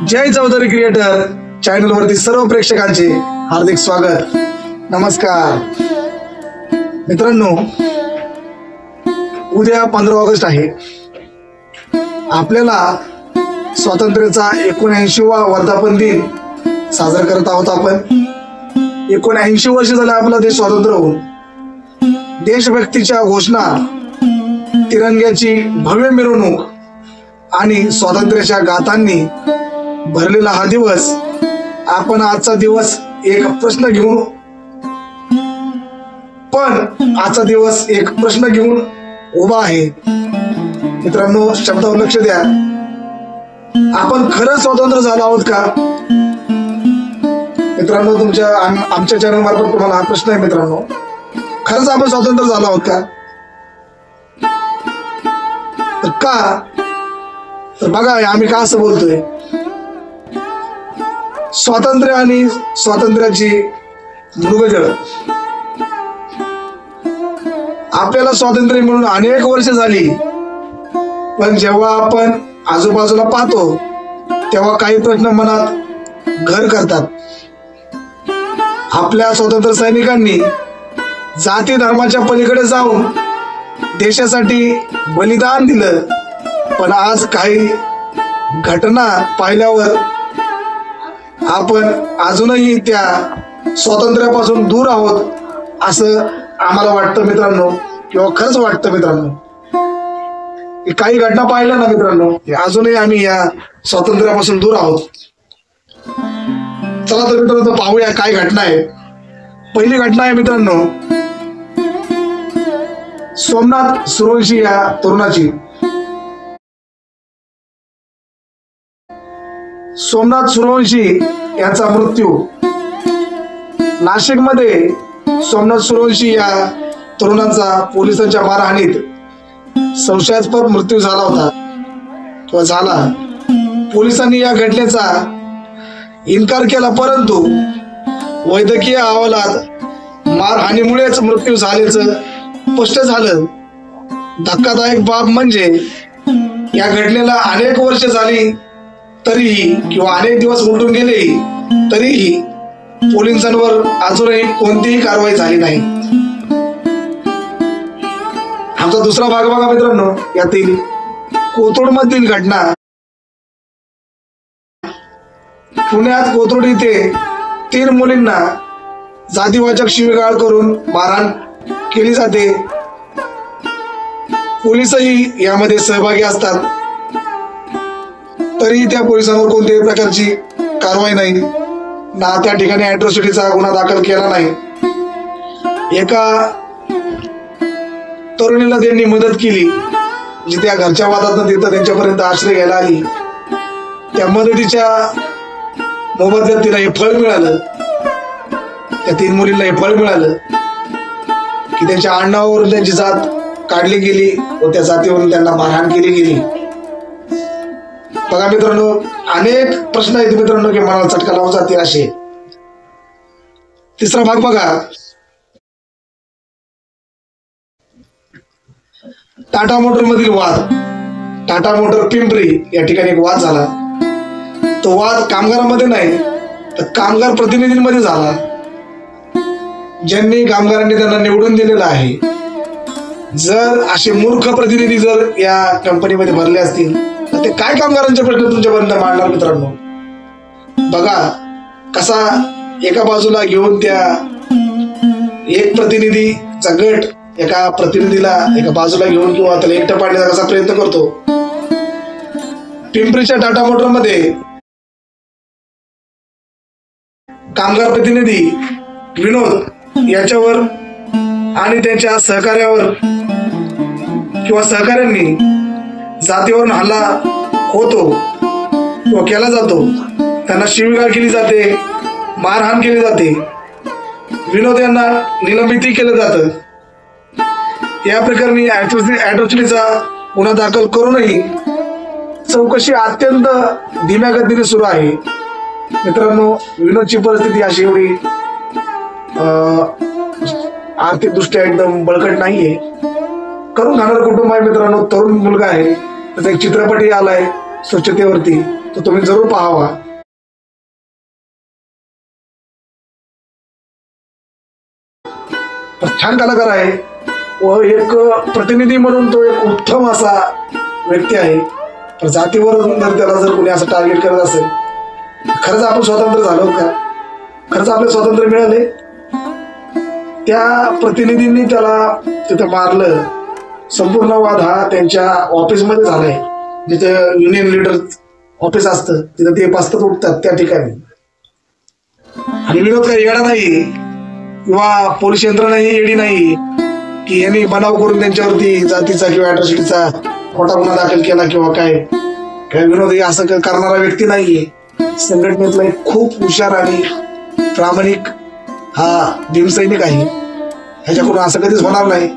जय Chaudhari creator channel वरती सर्व प्रेक्षकांचे हार्दिक स्वागत. नमस्कार मित्रांनो, उद्या 15 ऑगस्ट आहे. आपल्याला स्वातंत्र्याचा 79वा वर्धापन दिन साजरा करत आहोत. आपण 79 वर्ष झाले आपला देश स्वतंत्र होऊन. देशभक्तीच्या घोषणा, तिरंग्याची भव्य मिरवणूक आणि स्वातंत्र्याच्या गाथांनी भरलेला हा दिवस. आपण आजचा दिवस एक प्रश्न घेऊन उभा आहे. मित्रांनो, शब्दावर लक्ष द्या. आपण खरंच स्वतंत्र झालो आहोत का? मित्रांनो, आमच्या चॅनल मार्फत तुम्हाला हा प्रश्न आहे. मित्रांनो, खरंच आपण स्वतंत्र झालो आहोत का? तर बघा, आम्ही का असं बोलतोय. स्वातंत्र्य आणि स्वातंत्र्याची मृगजळ. आपल्याला स्वातंत्र्य मिळून अनेक वर्ष झाली, पण जेव्हा आपण आजूबाजूला पाहतो तेव्हा काही प्रश्न मनात घर करतात. आपल्या स्वातंत्र्य सैनिकांनी जाती धर्माच्या पलीकडे जाऊन देशासाठी बलिदान दिलं, पण आज काही घटना पाहिल्यावर आपण अजूनही त्या स्वातंत्र्यापासून दूर आहोत असं आम्हाला वाटतं मित्रांनो, किंवा खरंच वाटतं मित्रांनो. काही घटना पाहिल्या ना मित्रांनो, अजूनही आम्ही या स्वातंत्र्यापासून दूर आहोत. चला तर मित्रांनो, पाहूया काय घटना आहे. पहिली घटना आहे मित्रांनो, सोमनाथ सूर्यवंशी या तरुणाची. सोमनाथ सूर्यवंशी यांचा मृत्यू नाशिकमध्ये. सोमनाथ सूर्यवंशी या तरुणाचा पोलिसांच्या मारहाणीत संशयास्पद मृत्यू झाला होता किंवा झाला. पोलिसांनी या घटनेचा इन्कार केला, परंतु वैद्यकीय अहवालात मारहाणीमुळेच मृत्यू झाल्याचं स्पष्ट झालं. धक्कादायक बाब म्हणजे या घटनेला अनेक वर्ष झाली तरीही, किंवा अनेक दिवस उलटून गेले तरीही पोलिसांवर अजूनही कोणतीही कारवाई झाली नाही. आमचा दुसरा भाग बघा मित्रांनो, यातील कोथरूड मधील घटना. पुण्यात कोथरूड इथे 3 मुलींना जातीवाचक शिवीगाळ करून मारहाण केली जाते. पोलिसही यामध्ये सहभागी असतात, तरी त्या पोलिसांवर कोणत्याही प्रकारची कारवाई नाही ना. त्या ठिकाणी अॅट्रॉसिटीचा गुन्हा दाखल केला नाही. एका तरुणीला त्यांनी मदत केली, जी त्या घरच्या वादात तिथं त्यांच्यापर्यंत आश्रय घ्यायला आली. त्या मदतीच्या मोबदल्यात तिला हे फळ मिळालं. त्या 3 मुलींना हे फळ मिळालं की त्यांच्या आडनावावरून त्यांची जात काढली गेली व त्या जातीवरून त्यांना मारहाण केली गेली. बघा मित्रांनो, अनेक प्रश्न आहेत मित्रांनो की मनाला चटका लावून जातील असे. तिसरा भाग बघा, टाटा मोटर मधील वाद. टाटा मोटर पिंपरी या ठिकाणी एक वाद झाला. तो वाद कामगारांमध्ये नाही तर कामगार प्रतिनिधींमध्ये झाला. ज्यांनी कामगारांनी त्यांना निवडून दिलेलं आहे. जर असे मूर्ख प्रतिनिधी जर या कंपनीमध्ये भरले असतील तर ते काय कामगारांचे प्रश्न तुमच्यापर्यंत मांडणार मित्रांनो. बघा कसा एका बाजूला घेऊन त्या एक प्रतिनिधीचा गट एका प्रतिनिधीला एका बाजूला घेऊन किंवा त्याला एकटं पाडण्याचा कसा प्रयत्न करतो. पिंपरीच्या टाटा मोटर मध्ये कामगार प्रतिनिधी विनोद याच्यावर आणि त्यांच्या सहकार्यावर किंवा सहकाऱ्यांनी जातीवरून हल्ला होतो किंवा केला जातो. त्यांना शिवीगाळ केली जाते, मारहाण केली जाते. विनोद यांना निलंबितही केलं जातं. या प्रकरणी अॅट्रॉसिटीचा गुन्हा दाखल करूनही चौकशी अत्यंत धीम्या गतीने सुरू आहे. मित्रांनो, विनोदची परिस्थिती अशी एवढी आर्थिक दृष्ट्या एकदम बळकट नाहीये. करून खाणार कुटुंब आहे मित्रांनो. तरुण मुलगा आहे, त्याचा एक चित्रपटही आलाय स्वच्छतेवरती. तो तुम्ही जरूर पाहावा. छान कलाकार आहे व एक प्रतिनिधी म्हणून तो एक उत्तम असा व्यक्ती आहे. तर जातीवरून जर त्याला जर कोणी असं टार्गेट करत असेल, खरंच आपण स्वतंत्र झालो का? खरंच आपले स्वातंत्र्य मिळाले? त्या प्रतिनिधींनी त्याला तिथं मारलं. संपूर्ण वाद हा त्यांच्या ऑफिसमध्ये झालाय, जिथे युनियन लीडर ऑफिस असतं तिथं ते बसतात उठतात त्या ठिकाणी. आणि विनोद काही येडा नाही किंवा पोलीस यंत्रणाही येडी नाही की यांनी बनाव करून त्यांच्यावरती जातीचा किंवा अॅट्रॉसिटीचा खोटा गुन्हा दाखल केला किंवा काय. विनोद हे असं करणारा व्यक्ती नाहीये. संघटनेतला एक खूप हुशार आणि प्रामाणिक हा भीमसैनिक आहे. ह्याच्याकडून असं कधीच होणार नाही.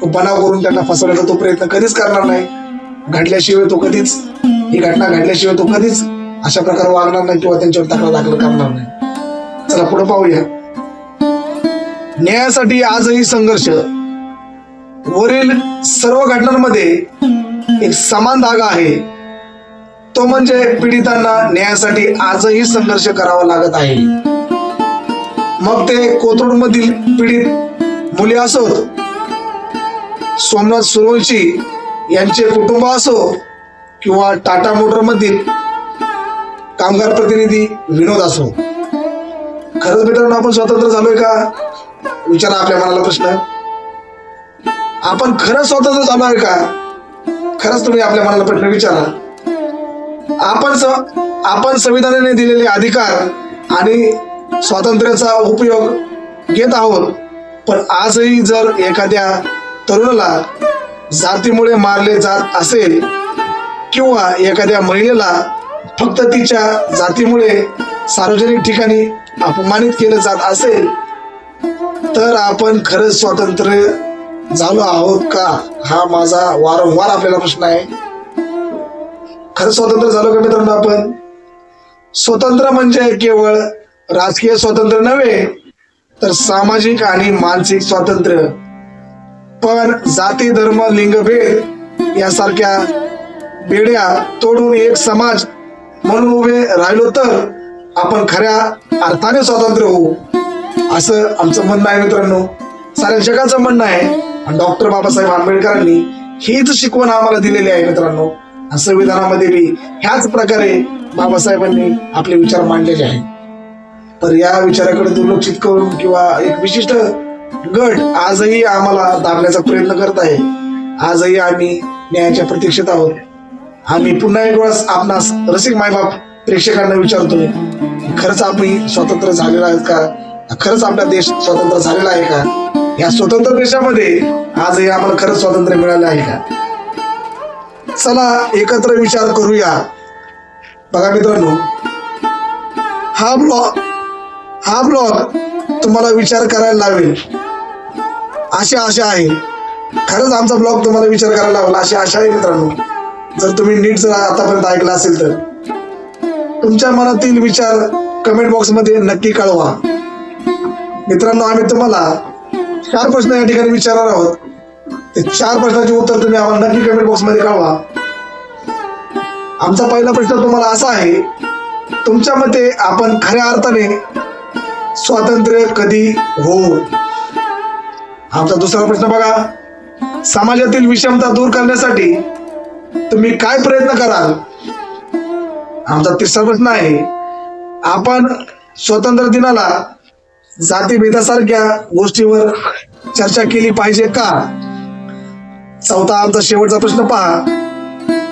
तो बनाव करून त्यांना फसवण्याचा तो प्रयत्न कधीच करणार नाही. घडल्याशिवाय तो कधीच ही घटना घडल्याशिवाय तो कधीच अशा प्रकारे वागणार नाही किंवा त्यांच्यावर तक्रार दाखल करणार नाही. चला पुढे पाहूया. न्यायासाठी आजही संघर्ष. वरील सर्व घटनांमध्ये एक समान धागा आहे, तो म्हणजे पीडितांना न्यायासाठी आजही संघर्ष करावा लागत आहे. मग ते कोथरूड मधील पीडित मुली असोत, सोमनाथ सूर्यवंशी यांचे कुटुंब असो किंवा टाटा मोटर मधील कामगार प्रतिनिधी विनोद असो. खरंच मित्रांनो आपण स्वतंत्र झालोय का? विचारा आपल्या मनाला प्रश्न. आपण खरंच स्वतंत्र झालोय का? खरंच तुम्ही आपल्या मनाला प्रश्न विचारा. आपण संविधानाने दिलेले अधिकार आणि स्वातंत्र्याचा उपयोग घेत आहोत, पण आजही जर एखाद्या तरुणाला जातीमुळे मारले जात असेल किंवा एखाद्या महिलेला फक्त तिच्या जातीमुळे सार्वजनिक ठिकाणी अपमानित केलं जात असेल, तर आपण खरंच स्वतंत्र झालो आहोत का? हा माझा वारंवार आपल्याला प्रश्न आहे. खरंच स्वतंत्र झालो का मित्रांनो आपण? स्वतंत्र म्हणजे केवळ राजकीय स्वातंत्र्य नव्हे, तर सामाजिक आणि मानसिक स्वातंत्र्य. पण जाती, धर्म, लिंगभेद यासारख्या बेड्या तोडून एक समाज म्हणून उभे राहिलो तर आपण खऱ्या अर्थाने स्वतंत्र होऊ, असं आमचं म्हणणं आहे मित्रांनो. साऱ्या जगाचं म्हणणं आहे. आणि डॉक्टर बाबासाहेब आंबेडकरांनी हीच शिकवण आम्हाला दिलेली आहे मित्रांनो. संविधानामध्ये बी ह्याच प्रकारे बाबासाहेबांनी आपले विचार मांडलेले आहेत. तर या विचाराकडे दुर्लक्षित करून किंवा एक विशिष्ट गट आजही आम्हाला दाबण्याचा प्रयत्न करत आहे. आजही आम्ही न्यायाच्या प्रतीक्षेत आहोत. आम्ही पुन्हा एक वेळेस आपणास रसिक मायबाप प्रेक्षकांना विचारतोय, खरंच आपण स्वतंत्र झालेला आहेत का? खरंच आपला देश स्वतंत्र झालेला आहे का? या स्वतंत्र देशामध्ये आजही आम्हाला खरंच स्वातंत्र्य मिळालं आहे का? चला एकत्र विचार करूया. बघा मित्रांनो, हा ब्लॉग तुम्हाला विचार करायला लावेल अशी आशा आहे. खरंच आमचा ब्लॉग तुम्हाला विचार करायला लावेल अशी आशा आहे मित्रांनो. जर तुम्ही नीट जर आतापर्यंत ऐकला असेल तर तुमच्या मनातील विचार कमेंट बॉक्स मध्ये नक्की कळवा मित्रांनो. आम्ही तुम्हाला 4 प्रश्न या ठिकाणी विचारणार आहोत. ते 4 प्रश्नाचे उत्तर तुम्ही आम्हाला नक्की कमेंट बॉक्स मध्ये कळवा. आमचा पहिला प्रश्न तुम्हाला असा आहे, तुमच्या मते आपण खऱ्या अर्थाने स्वातंत्र्य कधी होऊ? आमचा दुसरा प्रश्न बघा, समाजातील विषमता दूर करण्यासाठी तुम्ही काय प्रयत्न कराल? आमचा तिसरा प्रश्न आहे, आपण स्वातंत्र्य दिनाला जातीभेदासारख्या गोष्टीवर चर्चा केली पाहिजे का? चौथा आमचा शेवटचा प्रश्न पहा,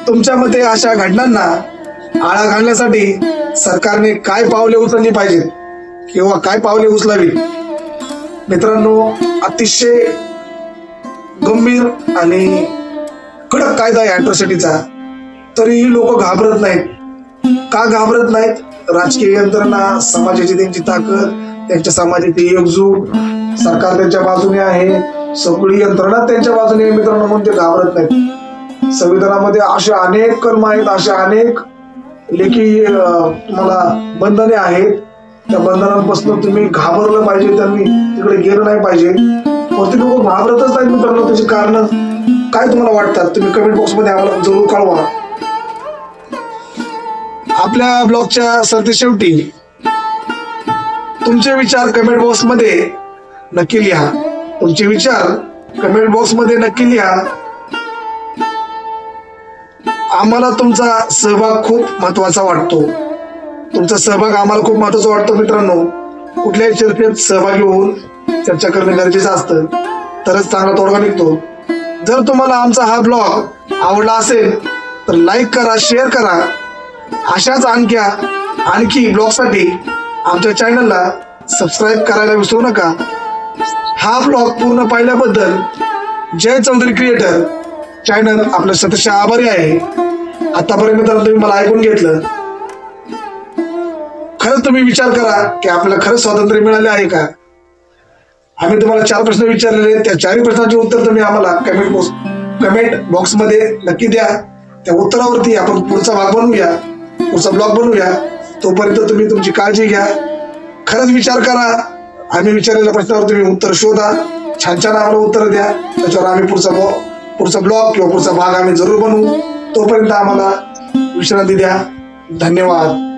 तुमच्या मते अशा घटनांना आळा घालण्यासाठी सरकारने काय पावले उचलली पाहिजेत किंवा काय पावले उचलावी? मित्रांनो, अतिशय गंभीर आणि कडक कायदा आहे अॅट्रॉसिटीचा, तरीही लोक घाबरत नाहीत. का घाबरत नाहीत? राजकीय यंत्रणा, समाजाची त्यांची ताकद, त्यांच्या समाजाची एकजूट, सरकार त्यांच्या बाजूने आहे, सगळी यंत्रणा त्यांच्या बाजूने आहे मित्रांनो, म्हणून ते घाबरत नाहीत. संविधानामध्ये अशा अनेक कलम आहेत, अशा अनेक लेखी तुम्हाला बंधने आहेत. त्या बंधनांपासून तुम्ही घाबरलं पाहिजे, त्यांनी तिकडे गेलं नाही पाहिजे. पण ते लोक घाबरतच नाहीत मित्रांनो. त्याची कारण काय तुम्हाला वाटतात? तुम्ही कमेंट बॉक्स मध्ये आम्हाला जरूर कळवा. आपल्या ब्लॉगच्या सरतेशेवटी तुमचे विचार कमेंट बॉक्स मध्ये नक्की लिहा. तुमचे विचार कमेंट बॉक्स मध्ये नक्की लिहा. आम्हाला तुमचा सहभाग खूप महत्वाचा वाटतो. तुमचा सहभाग आम्हाला खूप महत्वाचा वाटतो मित्रांनो. कुठल्याही चर्चेत सहभागी होऊन चर्चा करणं गरजेचं असतं, तरच चांगला तोडगा निघतो. जर तुम्हाला आमचा हा ब्लॉग आवडला असेल तर लाईक करा, शेअर करा. अशाच आणखी ब्लॉगसाठी आमच्या चॅनलला सबस्क्राईब करायला विसरू नका. हा ब्लॉग पूर्ण पाहिल्याबद्दल जय चौधरी क्रिएटर चॅनल आपलं सतत आभारी आहे. आतापर्यंत मित्रांनो तुम्ही मला ऐकून घेतलं. खरंच तुम्ही विचार करा की आपल्याला खरंच स्वातंत्र्य मिळाले आहे का? आम्ही तुम्हाला 4 प्रश्न विचारलेले, त्या 4 प्रश्नांची उत्तर तुम्ही आम्हाला कमेंट बॉक्स मध्ये नक्की द्या. त्या उत्तरावरती आपण पुढचा भाग बनवूया, पुढचा ब्लॉग बनवूया. तोपर्यंत तुम्ही तुमची काळजी घ्या. खरंच विचार करा. आम्ही विचारलेल्या प्रश्नावर तुम्ही उत्तर शोधा. छान आम्हाला उत्तर द्या. त्याच्यावर आम्ही पुढचा ब्लॉग किंवा पुढचा भाग आम्ही जरूर बनवू. तोपर्यंत आम्हाला विश्रांती द्या. धन्यवाद.